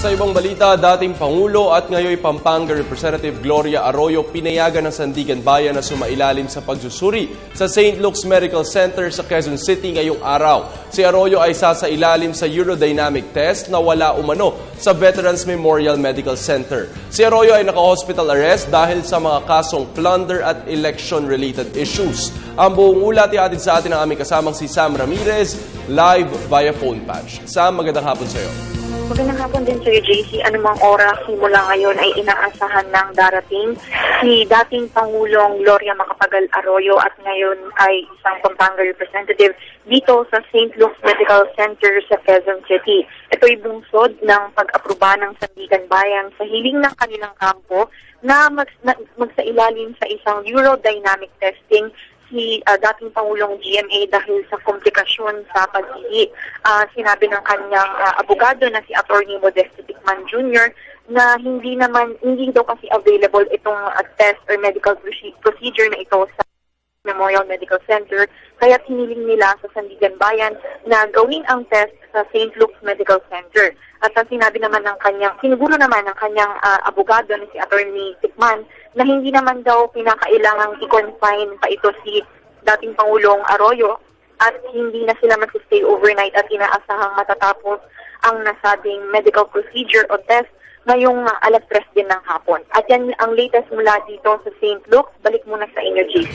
Sa ibang balita, dating Pangulo at ngayon Pampanga Representative Gloria Arroyo pinayagan ng Sandigan Bayan na sumailalim sa pagsusuri sa St. Luke's Medical Center sa Quezon City ngayong araw. Si Arroyo ay sasailalim sa urodynamic test na wala umano sa Veterans Memorial Medical Center. Si Arroyo ay naka-hospital arrest dahil sa mga kasong plunder at election-related issues. Ang buong ulat ihatid sa atin ang aming kasamang si Sam Ramirez live via phone patch. Sam, magandang hapon sa iyo. Magandang hapon din sa iyo, JC. Anumang oras simula ngayon ay inaasahan ng darating si dating Pangulong Gloria Macapagal Arroyo at ngayon ay isang Pampanga representative dito sa St. Luke's Medical Center sa Quezon City. Ito'y bungsod ng pag-aproba ng Sandigan Bayan sa hiling ng kanilang kampo na magsailalim sa isang urodynamic testing si dating Pangulong GMA dahil sa komplikasyon sa pag-ihi. Sinabi ng kanyang abogado na si Attorney Modesto Ticman Jr. na hindi daw kasi available itong test or medical procedure na ito sa Memorial Medical Center, kaya hiniling nila sa Sandigan Bayan na gawin ang test sa St. Luke's Medical Center. At ang siniguro naman ng kanyang abogado na si Attorney Ticman na hindi naman daw pinakailangang i-confine pa ito si dating Pangulong Arroyo at hindi na sila mag-stay overnight at inaasahang matatapos ang nasabing medical procedure o test ngayong alas 3 din ng hapon. At yan ang latest mula dito sa St. Luke's. Balik muna sa inyo, JC.